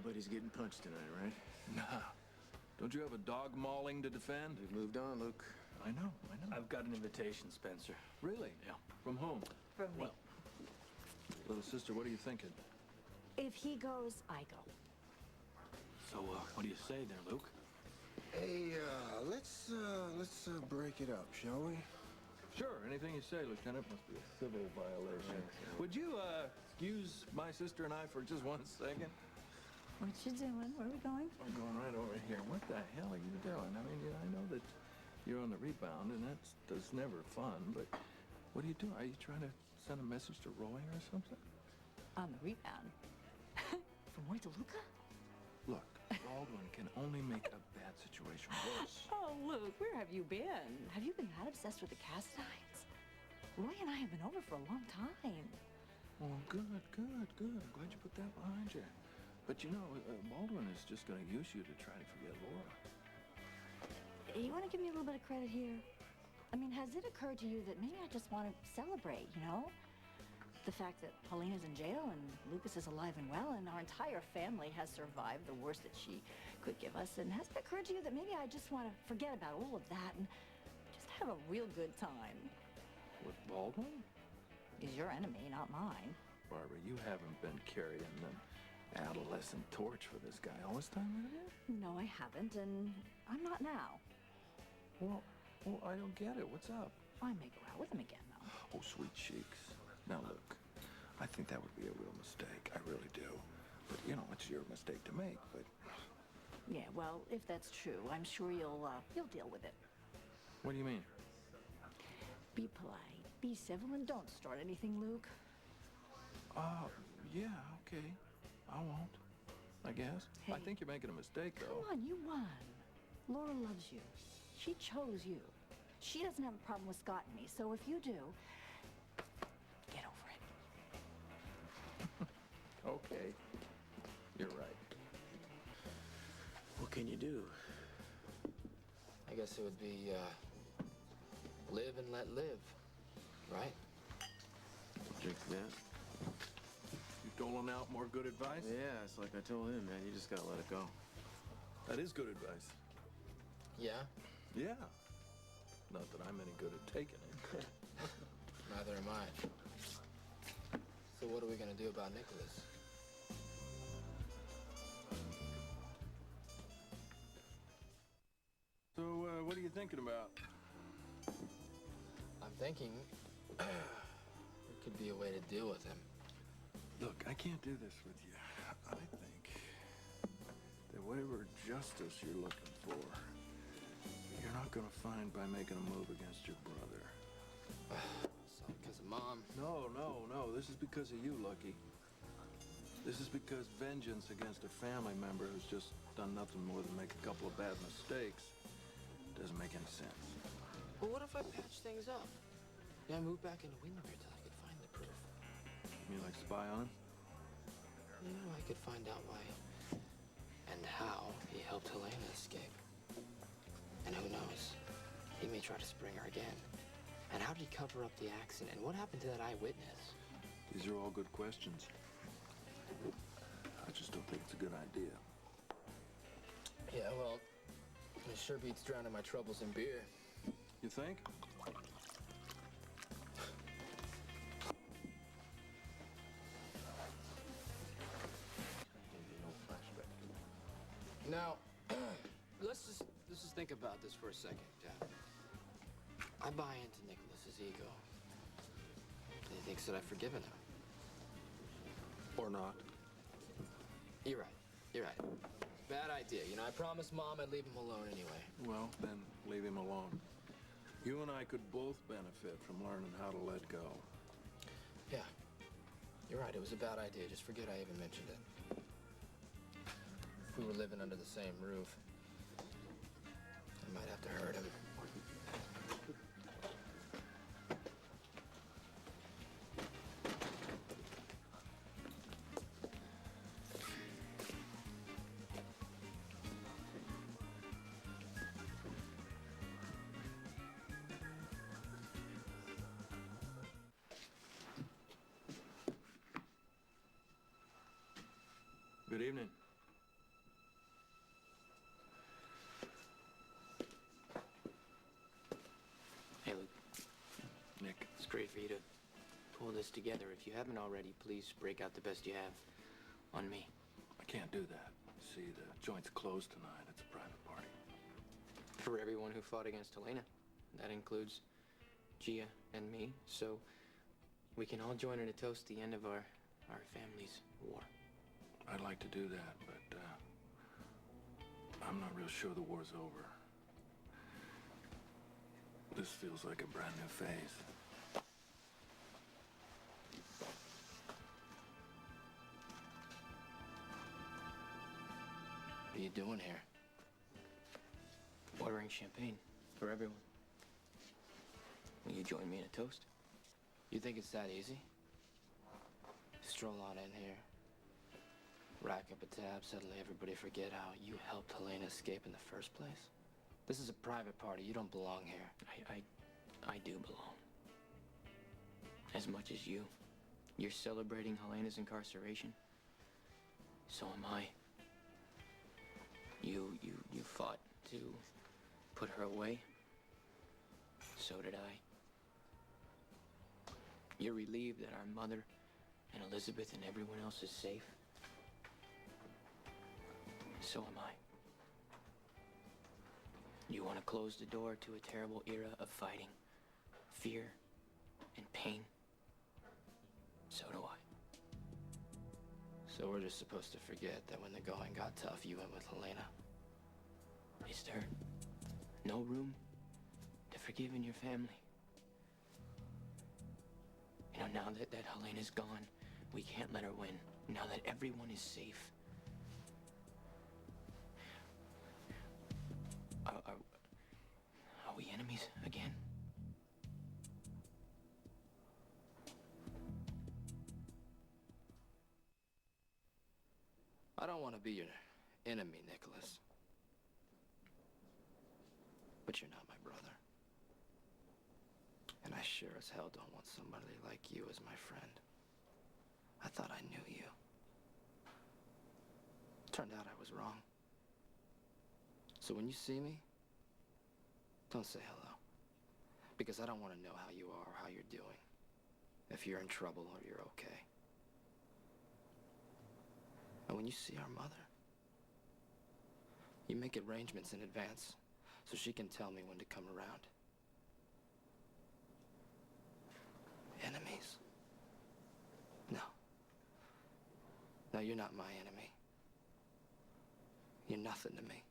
Nobody's getting punched tonight, right? Nah. Don't you have a dog mauling to defend? We've moved on, Luke. I know. I've got an invitation, Spencer. Really? Yeah. From whom? From me. Well, little sister, what are you thinking? If he goes, I go. So, what do you say there, Luke? Hey, let's break it up, shall we? Sure, anything you say, Lieutenant. Must be a civil violation. Would you, excuse my sister and I for just 1 second? What you doing? Where are we going? I'm going right over here. What the hell are you doing? I mean, I know that you're on the rebound, and that's never fun, but what are you doing? Are you trying to send a message to Roy or something? On the rebound. From Roy to Luca? Look, Baldwin can only make a bad situation worse. Oh, Luke, where have you been? Have you been that obsessed with the Castines? Roy and I have been over for a long time. Oh, good. I'm glad you put that behind you. But you know, Baldwin is just going to use you to try to forget Laura. You want to give me a little bit of credit here? I mean, has it occurred to you that maybe I just want to celebrate, you know? The fact that Helena's in jail and Lucas is alive and well and our entire family has survived the worst that she could give us. And has it occurred to you that maybe I just want to forget about all of that and just have a real good time? With Baldwin? He's your enemy, not mine. Barbara, you haven't been carrying the adolescent torch for this guy all this time, have you? No, I haven't, and I'm not now. Well, I don't get it. What's up? I may go out with him again, though. Oh, sweet cheeks. Now, look, I think that would be a real mistake. I really do. But, you know, it's your mistake to make, but... Yeah, well, if that's true, I'm sure you'll deal with it. What do you mean? Be polite, be civil, and don't start anything, Luke. Yeah, okay. I won't, I guess. Hey. I think you're making a mistake, though. Come on, you won. Laura loves you. She chose you. She doesn't have a problem with Scott and me, so if you do, get over it. Okay. You're right. What can you do? I guess it would be, live and let live, right? Drink that. You doling out more good advice? Yeah, it's like I told him, man. You just gotta let it go. That is good advice. Yeah? Yeah. Not that I'm any good at taking it. Neither am I. So what are we gonna do about Nicholas? So, what are you thinking about? I'm thinking there could be a way to deal with him. Look, I can't do this with you. I think that whatever justice you're looking for, you're not gonna find by making a move against your brother. So, because of Mom. No. This is because of you, Lucky. This is because vengeance against a family member who's just done nothing more than make a couple of bad mistakes doesn't make any sense. Well, what if I patch things up? Yeah, I moved back into Windermere till I could find the proof. You like spy on him? You know, I could find out why and how he helped Helena escape. And who knows, he may try to spring her again. And how did he cover up the accident? And what happened to that eyewitness? These are all good questions. I just don't think it's a good idea. Yeah, well, it sure beats drowning my troubles in beer. You think? Now, let's just think about this for a second, Dad. I buy into Nicholas's ego. And he thinks that I've forgiven him. Or not. You're right. Bad idea. You know, I promised Mom I'd leave him alone anyway. Well, then leave him alone. You and I could both benefit from learning how to let go. Yeah, you're right. It was a bad idea. Just forget I even mentioned it. If we were living under the same roof, I might have to hurt him. Good evening. for you to pull this together. If you haven't already, please break out the best you have on me. I can't do that. See, the joint's closed tonight. It's a private party. For everyone who fought against Helena. That includes Gia and me, so we can all join in a toast to the end of our family's war. I'd like to do that, but I'm not real sure the war's over. This feels like a brand new phase. What are you doing here? Ordering champagne for everyone. Will you join me in a toast? You think it's that easy? Stroll on in here, rack up a tab, suddenly everybody forget how you helped Helena escape in the first place? This is a private party. You don't belong here. I do belong. As much as you. You're celebrating Helena's incarceration. So am I. You fought to put her away. So did I. You're relieved that our mother and Elizabeth and everyone else is safe. So am I. You want to close the door to a terrible era of fighting, fear, and pain. So do I. So we're just supposed to forget that when the going got tough, you went with Helena. Is there no room to forgive in your family? You know, now that Helena's gone, we can't let her win. Now that everyone is safe. Are we enemies again? I don't want to be your enemy, Nicholas. But you're not my brother. And I sure as hell don't want somebody like you as my friend. I thought I knew you. Turned out I was wrong. So when you see me, don't say hello. Because I don't want to know how you are or how you're doing. If you're in trouble or you're okay. And when you see our mother, you make arrangements in advance so she can tell me when to come around. Enemies? No. No, you're not my enemy. You're nothing to me.